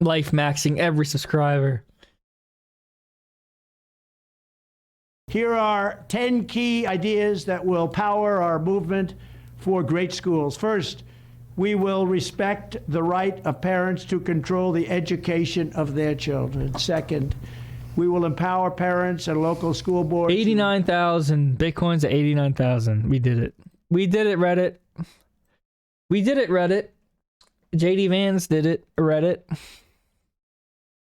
Life maxing every subscriber. Here are 10 key ideas that will power our movement for great schools. First, we will respect the right of parents to control the education of their children. Second, we will empower parents and local school boards. 89,000 Bitcoins at 89,000. We did it. We did it, Reddit. We did it, Reddit. JD Vance did it, Reddit.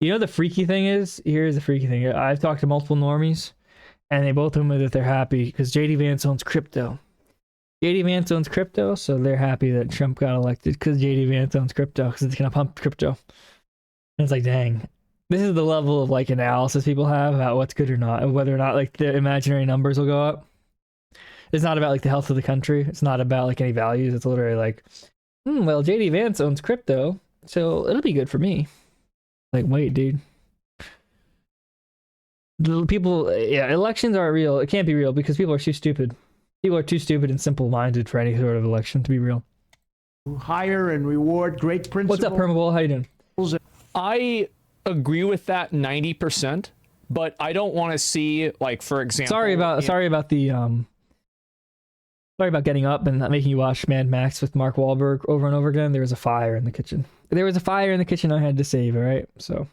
You know the freaky thing is? Here's the freaky thing. I've talked to multiple normies, and they both told me that they're happy because JD Vance owns crypto. JD Vance owns crypto, so they're happy that Trump got elected because JD Vance owns crypto because it's going to pump crypto. And it's like, dang. This is the level of like analysis people have about what's good or not, and whether or not like the imaginary numbers will go up. It's not about like the health of the country. It's not about like any values. It's literally like, well, JD Vance owns crypto, so it'll be good for me. Like, wait, dude. The people, yeah, elections aren't real. It can't be real because people are too stupid. People are too stupid and simple-minded for any sort of election to be real. Hire and reward great principals. What's up, Permaball? How you doing? I agree with that 90%, but I don't want to see, like, for example. Sorry about getting up and not making you watch Mad Max with Mark Wahlberg over and over again. There was a fire in the kitchen. There was a fire in the kitchen I had to save, all right? So.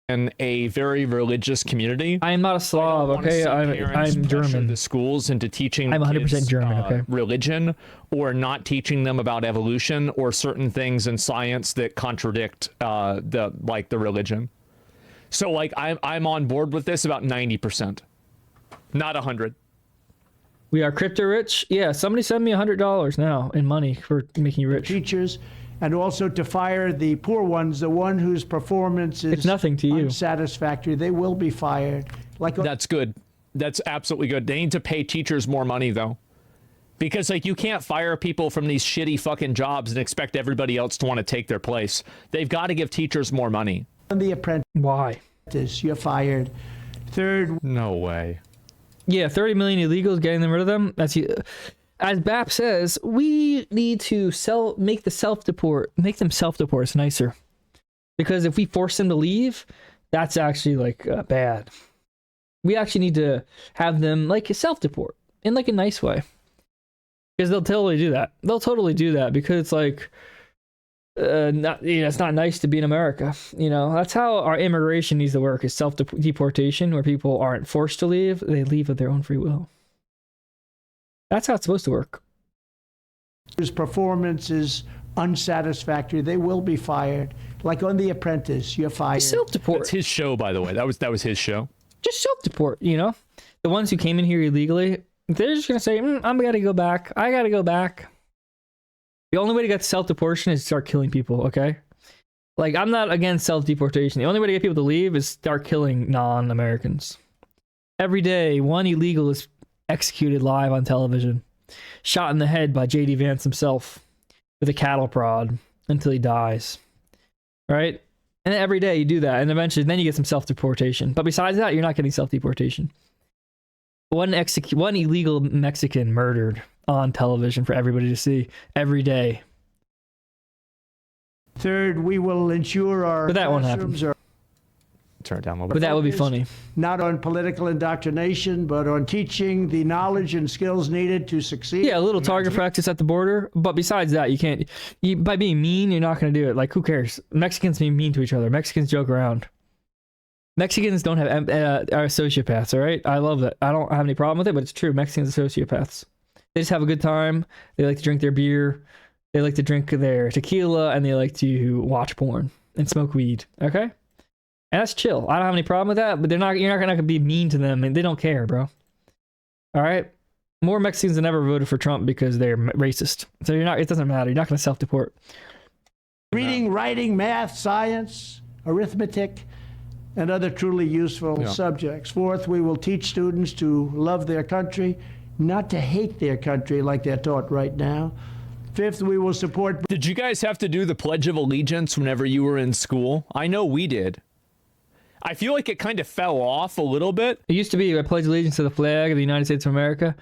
In a very religious community. I am not a Slav, okay? I'm German. The schools into teaching I'm 100% kids, German, okay? Religion, or not teaching them about evolution or certain things in science that contradict the religion. So like I'm on board with this about 90%, not 100. We are crypto rich. Yeah, somebody send me $100 now in money for making you rich. Teachers, and also to fire the poor ones, the one whose performance is it's nothing to you. Unsatisfactory. They will be fired. That's good. That's absolutely good. They need to pay teachers more money though, because like you can't fire people from these shitty fucking jobs and expect everybody else to want to take their place. They've got to give teachers more money. The apprentice. Why? You're fired. Third. No way. Yeah, 30 million illegals, getting them rid of them. That's as BAP says, we need to make them self-deports nicer. Because if we force them to leave, that's actually like bad. We actually need to have them like self-deport in like a nice way. Because they'll totally do that. They'll totally do that because it's like, it's not nice to be in America. You know, that's how our immigration needs to work, is self-deportation, where people aren't forced to leave. They leave of their own free will. That's how it's supposed to work. Whose performance is unsatisfactory, they will be fired. Like on The Apprentice, you're fired. Self-deport. That's his show, by the way. That was his show. Just self-deport, you know? The ones who came in here illegally, they're just going to say, I gotta go back. I gotta go back. The only way to get self-deportation is to start killing people, okay? Like, I'm not against self-deportation. The only way to get people to leave is start killing non-Americans. Every day, one illegal is executed live on television, shot in the head by JD Vance himself with a cattle prod until he dies, right? And then every day you do that, and eventually then you get some self-deportation. But besides that, you're not getting self-deportation. One illegal Mexican murdered on television for everybody to see every day. Third, we will ensure our but that won't happen. Turn it down a little bit. But that would be funny. Not on political indoctrination, but on teaching the knowledge and skills needed to succeed. Yeah, a little target practice at the border. But besides that, you can't. By being mean, you're not going to do it. Like, who cares? Mexicans being mean to each other. Mexicans joke around. Mexicans don't have are sociopaths, all right? I love that. I don't have any problem with it, but it's true. Mexicans are sociopaths. They just have a good time. They like to drink their beer. They like to drink their tequila, and they like to watch porn and smoke weed, okay? And that's chill. I don't have any problem with that, but you're not gonna be mean to them, and they don't care, bro. All right? More Mexicans than ever voted for Trump because they're racist. So it doesn't matter. You're not gonna self-deport. Reading, writing, math, science, arithmetic, and other truly useful subjects. Fourth, we will teach students to love their country, not to hate their country like they're taught right now. Fifth, we will support... Did you guys have to do the Pledge of Allegiance whenever you were in school? I know we did. I feel like it kind of fell off a little bit. It used to be I pledge allegiance to the flag of the United States of America.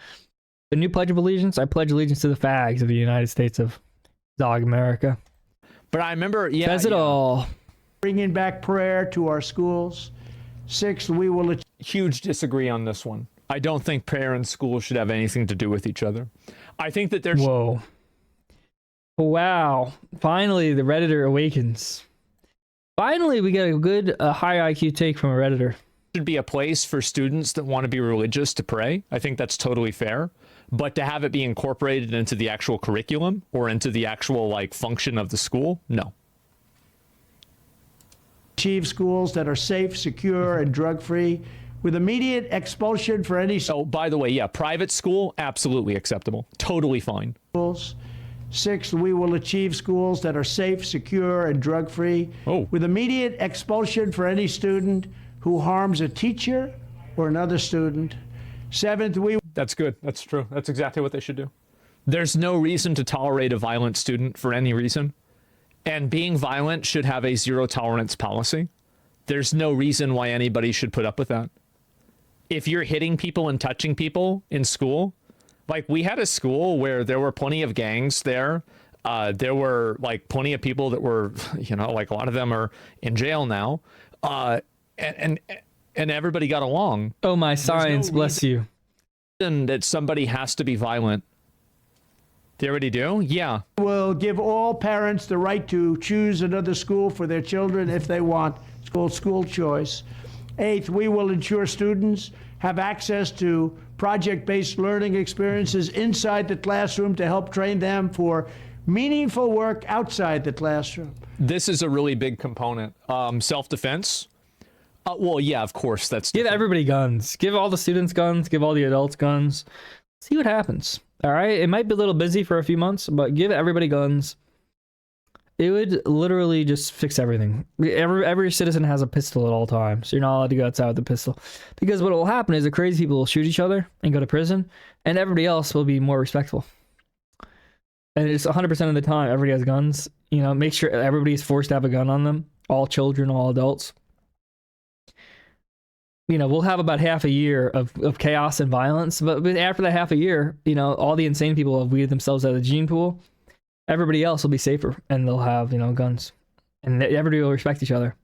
The new Pledge of Allegiance, I pledge allegiance to the fags of the United States of Dog America. But I remember, Says it all. bringing back prayer to our schools. Sixth, we will Huge disagree on this one. I don't think prayer and school should have anything to do with each other. I think that there's Whoa. Wow. Finally, the Redditor awakens. Finally, we get a good high IQ take from a Redditor. should be a place for students that want to be religious to pray. I think that's totally fair. But to have it be incorporated into the actual curriculum or into the actual like function of the school, no. achieve schools that are safe, secure, and drug-free with immediate expulsion for any Oh, by the way, yeah, private school, absolutely acceptable. Totally fine. schools. Sixth, we will achieve schools that are safe, secure, and drug-free with immediate expulsion for any student who harms a teacher or another student. Seventh, That's good. That's true. That's exactly what they should do. There's no reason to tolerate a violent student for any reason. And being violent should have a zero tolerance policy. There's no reason why anybody should put up with that. If you're hitting people and touching people in school, like we had a school where there were plenty of gangs there. There were like plenty of people that were, you know, like a lot of them are in jail now. And everybody got along. Oh, my science, bless you. That somebody has to be violent. They already do? Yeah. will give all parents the right to choose another school for their children if they want. It's called school choice. Eighth, we will ensure students have access to project-based learning experiences inside the classroom to help train them for meaningful work outside the classroom. This is a really big component. Self-defense. Well, yeah, of course. That's Give different. everybody guns. Give all the students guns. Give all the adults guns. See what happens. All right? It might be a little busy for a few months, but give everybody guns. It would literally just fix everything. Every citizen has a pistol at all times. You're not allowed to go outside with a pistol. Because what will happen is the crazy people will shoot each other and go to prison, and everybody else will be more respectful. And it's 100% of the time, everybody has guns. You know, make sure everybody's forced to have a gun on them. All children, all adults. You know, we'll have about half a year of chaos and violence, but after that half a year, you know, all the insane people have weeded themselves out of the gene pool. Everybody else will be safer, and they'll have, you know, guns. And everybody will respect each other.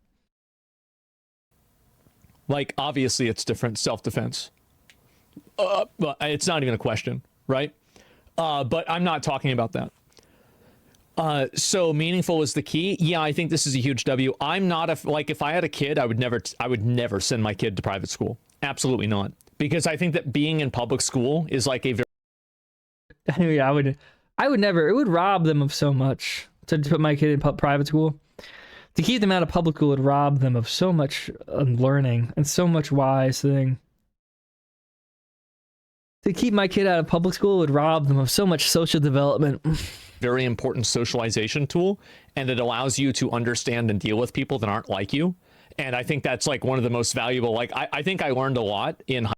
Like, obviously, it's different self-defense. Well, it's not even a question, right? But I'm not talking about that. So meaningful is the key. Yeah, I think this is a huge W. I'm not like if I had a kid, I would never send my kid to private school. Absolutely not. Because I think that being in public school is like a very Yeah, I would never. It would rob them of so much to put my kid in private school. To keep them out of public school would rob them of so much learning and so much wise thing. To keep my kid out of public school would rob them of so much social development. very important socialization tool, and it allows you to understand and deal with people that aren't like you. And I think that's like one of the most valuable. Like I think I learned a lot in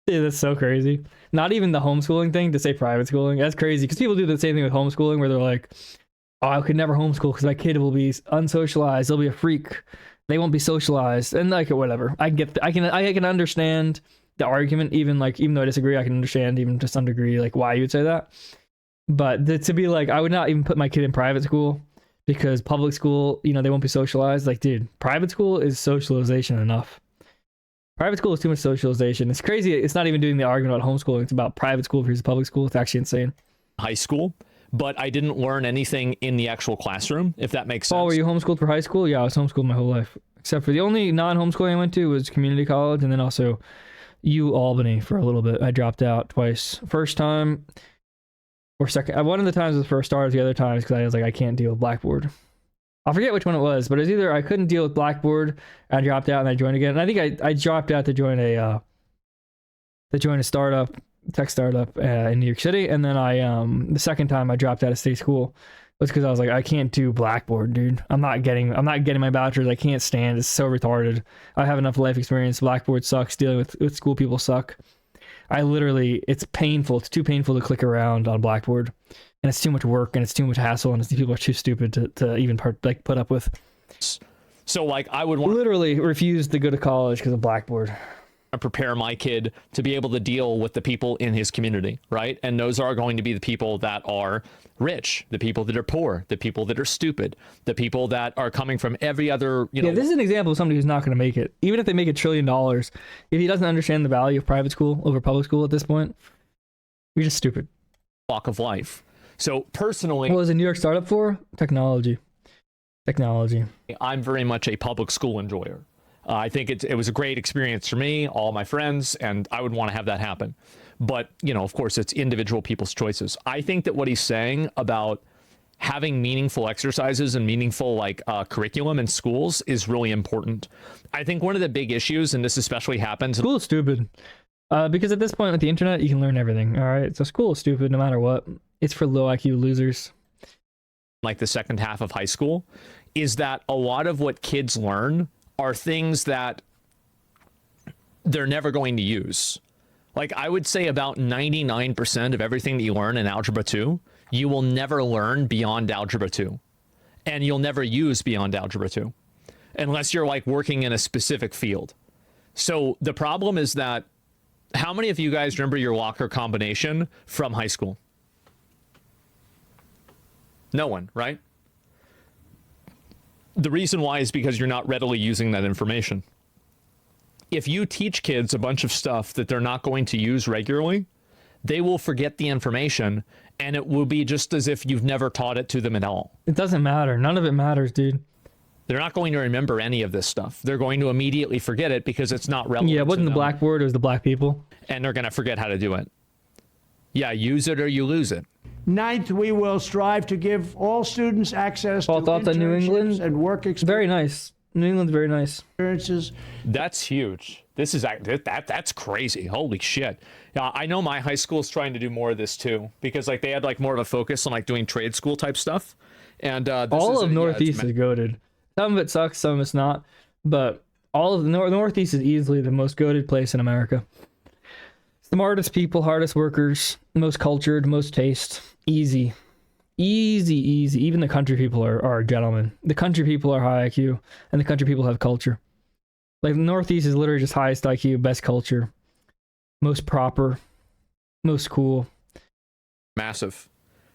Dude, that's so crazy. Not even the homeschooling thing to say private schooling. That's crazy because people do the same thing with homeschooling where they're like, oh, I could never homeschool because my kid will be unsocialized. They'll be a freak. They won't be socialized. And like, whatever. I can understand the argument, even though I disagree, I can understand even to some degree like why you would say that. But to be like, I would not even put my kid in private school because public school, you know, they won't be socialized. Like, dude, private school is socialization enough. Private school is too much socialization. It's crazy. It's not even doing the argument about homeschooling. It's about private school versus public school. It's actually insane. high school, but I didn't learn anything in the actual classroom, if that makes sense. Oh, were you homeschooled for high school? Yeah, I was homeschooled my whole life. Except for the only non-homeschooling I went to was community college and then also Albany for a little bit. I dropped out twice. First time or second. One of the times was for starters, the other times because I was like, I can't deal with Blackboard. I forget which one it was, but it was either I couldn't deal with Blackboard, I dropped out and I joined again. And I think I dropped out to join a startup, tech startup in New York City, and then the second time I dropped out of state school was because I was like, I can't do Blackboard, dude. I'm not getting my bachelor's. I can't stand. It's so retarded. I have enough life experience. Blackboard sucks. Dealing with school people suck. It's painful. It's too painful to click around on Blackboard. And it's too much work and it's too much hassle and people are too stupid to even put up with. So like I would want literally refused to go to college because of Blackboard. prepare my kid to be able to deal with the people in his community, right? And those are going to be the people that are rich, the people that are poor, the people that are stupid, the people that are coming from every other, you know. Yeah, this is an example of somebody who's not going to make it. Even if they make $1 trillion, if he doesn't understand the value of private school over public school at this point, you're just stupid. Walk of life. So personally, what was a New York startup for? Technology. I'm very much a public school enjoyer. I think it was a great experience for me, all my friends, and I would want to have that happen. But, you know, of course, it's individual people's choices. I think that what he's saying about having meaningful exercises and meaningful curriculum in schools is really important. I think one of the big issues, and this especially happens. School is stupid. Because at this point with the internet, you can learn everything. All right. So school is stupid no matter what. It's for low IQ losers. Like the second half of high school, is that a lot of what kids learn are things that they're never going to use. Like I would say about 99% of everything that you learn in Algebra 2, you will never learn beyond Algebra 2. And you'll never use beyond Algebra 2. Unless you're like working in a specific field. So the problem is that, how many of you guys remember your locker combination from high school? No one, right? The reason why is because you're not readily using that information. If you teach kids a bunch of stuff that they're not going to use regularly, they will forget the information, and it will be just as if you've never taught it to them at all. It doesn't matter. None of it matters, dude. They're not going to remember any of this stuff. They're going to immediately forget it because it's not relevant. Yeah, it wasn't the blackboard, it was the black people. And they're going to forget how to do it. Yeah, use it or you lose it. Ninth, we will strive to give all students access to thoughts on New England? and work Very nice. New England's very nice. experiences. That's huge. This is that's crazy. Holy shit. Yeah, I know my high school is trying to do more of this too, because like they had like more of a focus on like doing trade school type stuff. And all of Northeast is goated. Some of it sucks, some of it's not, but all of the Northeast is easily the most goated place in America. Smartest people, hardest workers, most cultured, most taste. Easy. Even the country people are gentlemen. The country people are high IQ, and the country people have culture. Like the Northeast is literally just highest IQ, best culture, most proper, most cool. Massive.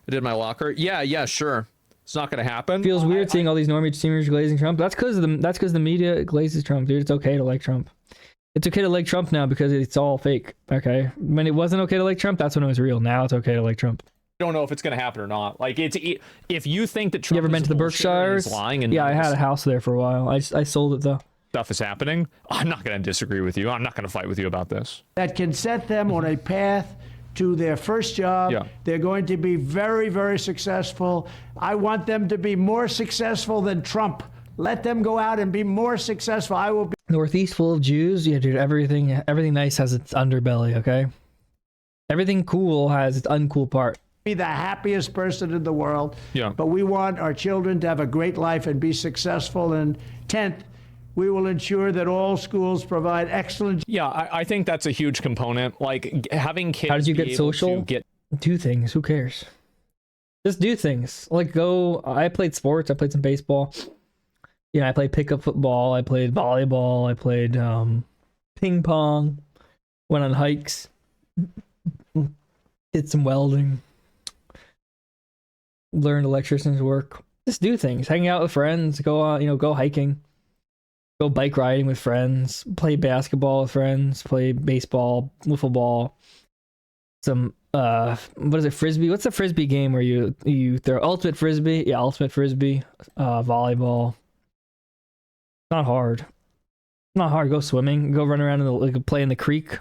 I did my locker. Yeah, sure. It's not going to happen. Feels weird seeing all these normie seniors glazing Trump. That's because the media glazes Trump, dude. It's okay to like Trump. It's okay to like Trump now because it's all fake. Okay, when it wasn't okay to like Trump, that's when it was real. Now it's okay to like Trump. I don't know if it's going to happen or not. Like if you think that Trump, you ever been to the Berkshires? Lying and yeah, I had a house there for a while. I sold it though. Stuff is happening. I'm not going to disagree with you. I'm not going to fight with you about this. That can set them on a path to their first job. Yeah. They're going to be very, very successful. I want them to be more successful than Trump. Let them go out and be more successful. I will be. Northeast full of Jews. Yeah, dude. Everything nice has its underbelly. Okay. Everything cool has its uncool part. Be the happiest person in the world. Yeah. But we want our children to have a great life and be successful. And 10th, we will ensure that all schools provide excellent. Yeah, I think that's a huge component. Like having kids. How did you get social? Do things. Who cares? Just do things. Like go. I played sports. I played some baseball. You know, I played pickup football. I played volleyball. I played ping pong. Went on hikes. Did some welding. Learned electrician's work. Just do things. Hang out with friends. Go on. Go hiking. Go bike riding with friends. Play basketball with friends. Play baseball, wiffle ball. Some what is it? Frisbee. What's the frisbee game where you throw ultimate frisbee? Yeah, ultimate frisbee. Volleyball. Not hard. Not hard. Go swimming. Go run around play in the creek.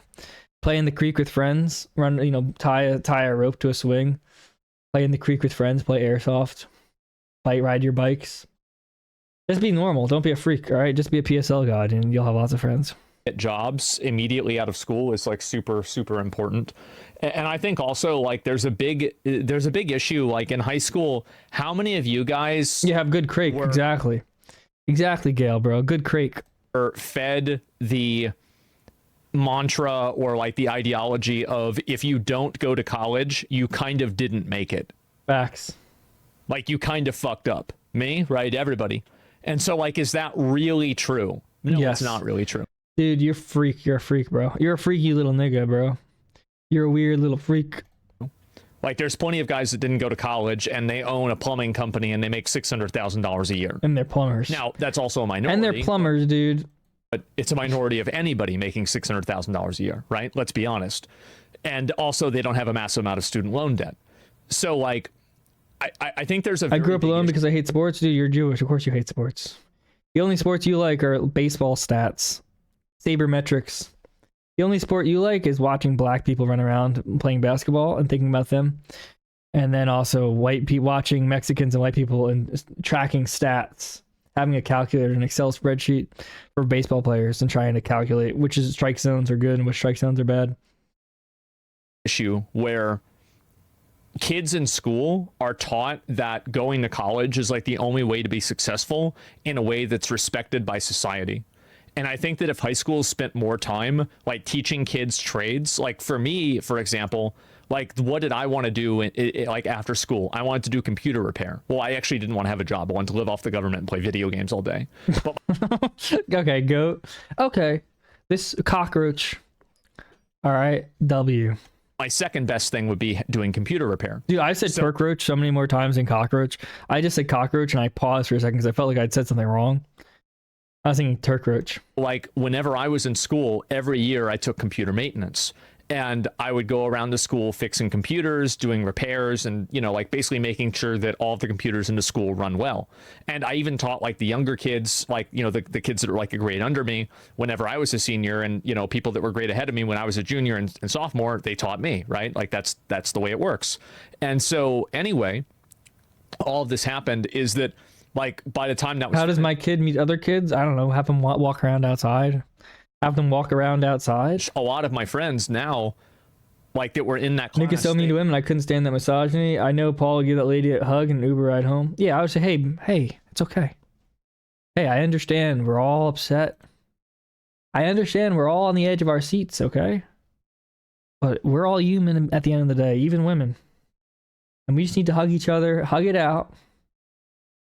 Play in the creek with friends. Run. Tie a rope to a swing. Play in the creek with friends. Play airsoft. Ride your bikes. Just be normal. Don't be a freak. All right. Just be a PSL god, and you'll have lots of friends. Get jobs immediately out of school is like super, super important. And I think also like there's a big issue like in high school. How many of you guys? You have good crake. Exactly, Gail, bro. Good crake. Fed the mantra or like the ideology of if you don't go to college, you kind of didn't make it. Facts. Like you kind of fucked up. Me, right? Everybody. And so like, is that really true? No, yes. It's not really true. Dude, you're a freak. You're a freak, bro. You're a freaky little nigga, bro. You're a weird little freak. Like, there's plenty of guys that didn't go to college and they own a plumbing company and they make $600,000 a year. And they're plumbers. Now, that's also a minority. And they're plumbers, dude. But it's a minority of anybody making $600,000 a year, right? Let's be honest. And also, they don't have a massive amount of student loan debt. So, like, I think there's a. I grew up alone because I hate sports, dude. You're Jewish. Of course you hate sports. The only sports you like are baseball stats, sabermetrics. The only sport you like is watching black people run around playing basketball and thinking about them. And then also white people, watching Mexicans and white people and tracking stats, having a calculator, an Excel spreadsheet for baseball players and trying to calculate which strike zones are good and which strike zones are bad. Issue where kids in school are taught that going to college is like the only way to be successful in a way that's respected by society. And I think that if high schools spent more time like teaching kids trades, like for me, for example, like what did I want to do like after school? I wanted to do computer repair. Well, I actually didn't want to have a job. I wanted to live off the government and play video games all day. But okay, go. Okay. This cockroach. All right, W. my second best thing would be doing computer repair. Dude, I said cockroach so many more times than cockroach. I just said cockroach and I paused for a second because I felt like I'd said something wrong. I was thinking turkroach. Like whenever I was in school, every year I took computer maintenance. And I would go around the school fixing computers, doing repairs, and, you know, like basically making sure that all of the computers in the school run well. And I even taught like the younger kids, like, you know, the kids that are like a grade under me whenever I was a senior, and, you know, people that were grade ahead of me when I was a junior and sophomore, they taught me, right? Like that's the way it works. And so anyway, all of this happened is that like by the time that was... How does my kid meet other kids? I don't know. Have them walk around outside. Have them walk around outside. A lot of my friends now, like that were in that class. Nick is so mean to him, and I couldn't stand that misogyny. I know Paul would give that lady a hug and an Uber ride home. Yeah, I would say, hey, it's okay. Hey, I understand. We're all upset. I understand we're all on the edge of our seats, okay? But we're all human at the end of the day, even women. And we just need to hug each other, hug it out.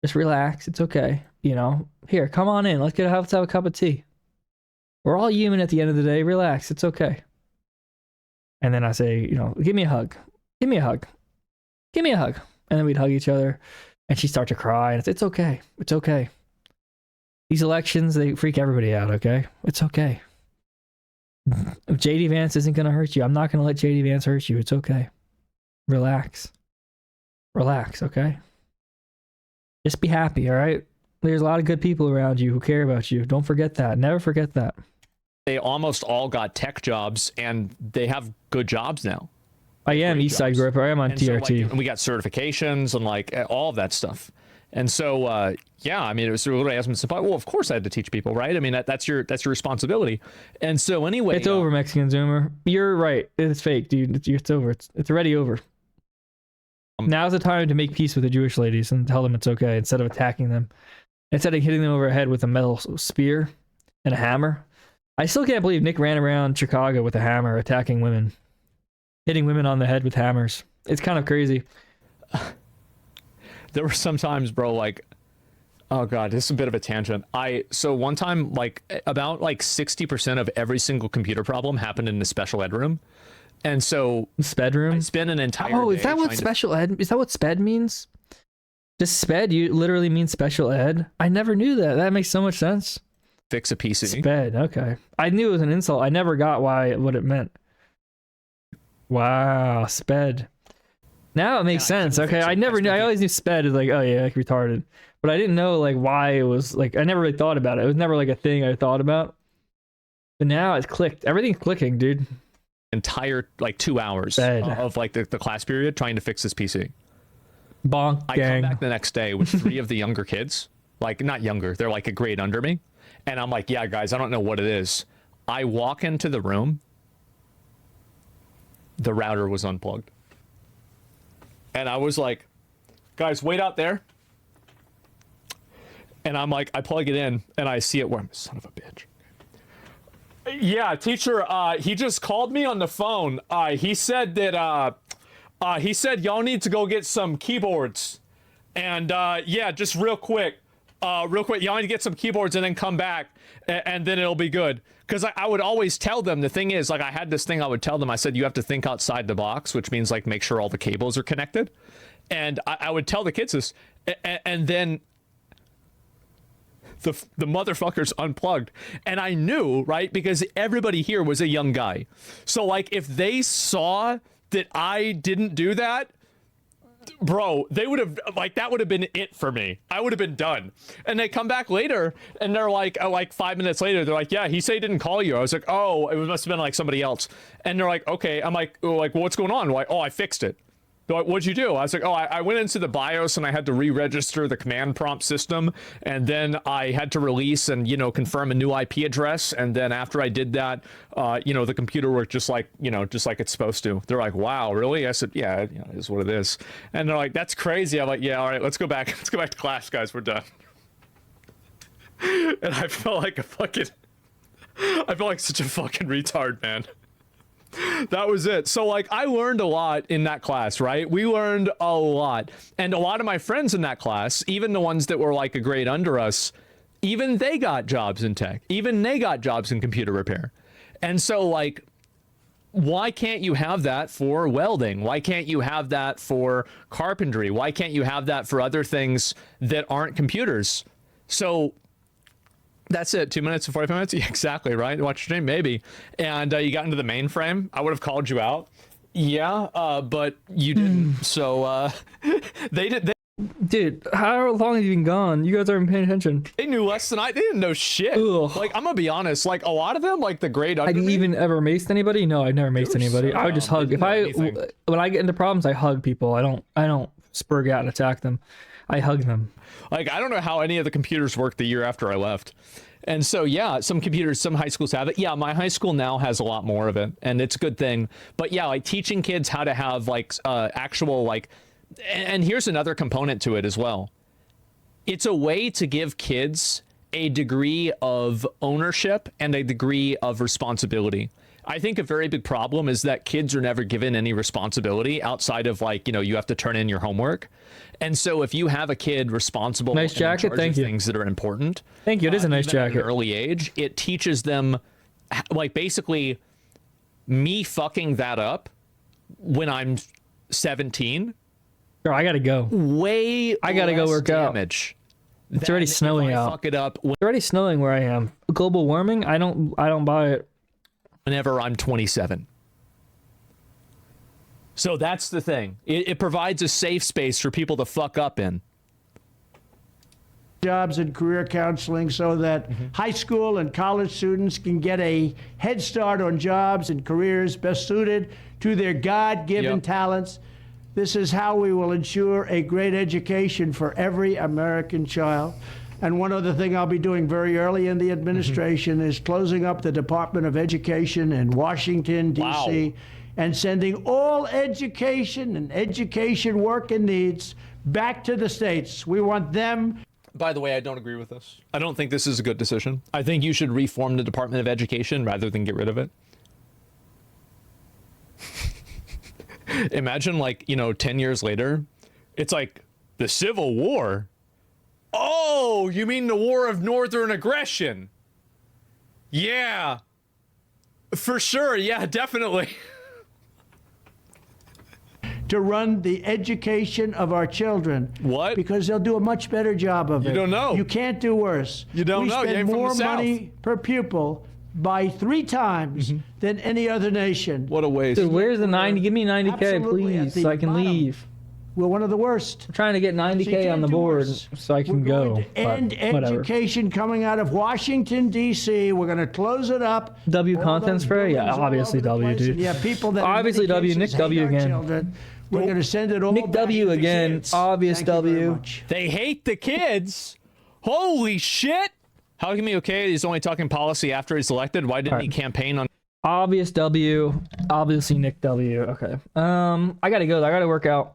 Just relax. It's okay. You know, here, come on in. Let's have a cup of tea. We're all human at the end of the day. Relax. It's okay. And then I say, you know, give me a hug. Give me a hug. Give me a hug. And then we'd hug each other. And she'd start to cry. And it's okay. It's okay. These elections, they freak everybody out, okay? It's okay. If JD Vance isn't going to hurt you, I'm not going to let JD Vance hurt you. It's okay. Relax. Relax, okay? Just be happy, all right? There's a lot of good people around you who care about you. Don't forget that. Never forget that. They almost all got tech jobs, and they have good jobs now. I am Eastside Grip. I am on TRT. So, like, and we got certifications and like all of that stuff. And so, yeah, I mean, it was really asking some. Well, of course I had to teach people, right? I mean, that's your responsibility. And so anyway, it's over, Mexican Zoomer. You're right. It's fake, dude. It's over. It's already over. Now's the time to make peace with the Jewish ladies and tell them it's okay instead of attacking them. Instead of hitting them over the head with a metal spear and a hammer. I still can't believe Nick ran around Chicago with a hammer attacking women. Hitting women on the head with hammers. It's kind of crazy. There were some times, bro, like, oh God, this is a bit of a tangent. So one time, like, about like 60% of every single computer problem happened in the special ed room. And so... Sped room? I spent an entire day... Oh, is that what special ed... Is that what sped means? Does sped you literally mean special ed? I never knew that. That makes so much sense. Fix a PC. Sped, okay. I knew it was an insult. I never got what it meant. Wow, sped. Now it makes sense. Okay, I never knew. I always knew sped is like, oh yeah, like retarded. But I didn't know like why it was like, I never really thought about it. It was never like a thing I thought about. But now it's clicked. Everything's clicking, dude. Entire like 2 hours of like the class period trying to fix this PC. Bonk, I gang. come back the next day with 3 of the younger kids, like not younger, they're like a grade under me. And I'm like, yeah, guys, I don't know what it is. I walk into the room. The router was unplugged. And I was like, guys, wait out there. And I'm like, I plug it in and I see it where I'm son of a bitch. Yeah, teacher, he just called me on the phone. He said that, he said y'all need to go get some keyboards. And, yeah, just real quick, real quick, you want to get some keyboards and then come back and then it'll be good. Because I would always tell them, the thing is, like, I had this thing I would tell them. I said, you have to think outside the box, which means, like, make sure all the cables are connected. And I would tell the kids this, and then the motherfuckers unplugged. And I knew, right, because everybody here was a young guy. So, like, if they saw that I didn't do that, bro, they would have, like, that would have been it for me. I would have been done. And they come back later and they're like 5 minutes later, they're like, yeah, he said he didn't call you. I was like, oh, it must have been like somebody else. And they're like, okay. I'm like, well, what's going on? Like, oh, I fixed it. They're like, what'd you do? I was like, oh, I went into the BIOS and I had to re-register the command prompt system. And then I had to release and, you know, confirm a new IP address. And then after I did that, you know, the computer worked just like it's supposed to. They're like, wow, really? I said, yeah, you know, it is what it is. And they're like, that's crazy. I'm like, yeah, all right, let's go back. Let's go back to class, guys. We're done. And I felt like such a fucking retard, man. That was it. So, like, I learned a lot in that class, right? We learned a lot. And a lot of my friends in that class, even the ones that were like a grade under us, even they got jobs in tech. Even they got jobs in computer repair. And so, like, why can't you have that for welding? Why can't you have that for carpentry? Why can't you have that for other things that aren't computers? So that's it. 2 minutes and 45 minutes. Yeah, exactly. Right. Watch your name. Maybe. And you got into the mainframe. I would have called you out. Yeah. But you didn't. So they did. Dude, how long have you been gone? You guys aren't paying attention. They knew less than they didn't know shit. Ugh. Like, I'm gonna be honest, like, a lot of them, like, the grade under Have you me, even ever maced anybody? No, I've never maced anybody. I would just hug. When I get into problems, I hug people. I don't spurg out and attack them. I hug them. Like, I don't know how any of the computers worked the year after I left. And so, yeah, some high schools have it. Yeah, my high school now has a lot more of it, and it's a good thing. But yeah, like, teaching kids how to have, like, actual, like, and here's another component to it as well. It's a way to give kids a degree of ownership and a degree of responsibility. I think a very big problem is that kids are never given any responsibility outside of, like, you know, you have to turn in your homework. And so if you have a kid responsible, nice jacket, and in charge of things that are important, thank you. It is a nice jacket. At an early age, it teaches them, like, basically me fucking that up when I'm 17. Girl, I gotta go. I gotta go work damage out. It's already snowing out. Fuck it up. It's already snowing where I am. Global warming. I don't buy it. Whenever I'm 27. So that's the thing. It provides a safe space for people to fuck up in. Jobs and career counseling so that high school and college students can get a head start on jobs and careers best suited to their God-given talents. This is how we will ensure a great education for every American child. And one other thing I'll be doing very early in the administration is closing up the Department of Education in Washington, D.C., and sending all education and education work and needs back to the states. We want them. By the way, I don't agree with this. I don't think this is a good decision. I think you should reform the Department of Education rather than get rid of it. Imagine, like, you know, 10 years later, it's like the Civil War. Oh, you mean the War of Northern Aggression? Yeah. For sure. Yeah, definitely. To run the education of our children. What? Because they'll do a much better job of it. You don't know. You can't do worse. You don't know. We You ain't spend from the more South. money per pupil by 3 times than any other nation. What a waste. Dude, where's the 90? Give me 90K, Absolutely at please, the so I can bottom. leave. We're one of the worst. I'm trying to get So you 90K on can't the do board worse. so I can We're go. going to end but whatever. education coming out of Washington, D.C. We're going to close it up. W All content those spray? Yeah, buildings all obviously over the W, place. dude. And you have people that in Obviously many W. cases Nick W hate our again. children. We're going to send it all Nick back W to the again. kids. Obvious Thank you very W. much. They hate the kids. Holy shit. How can he be okay? He's only talking policy after he's elected. Why didn't he campaign on? Obvious W. Obviously Nick W. Okay. I gotta go. I gotta work out.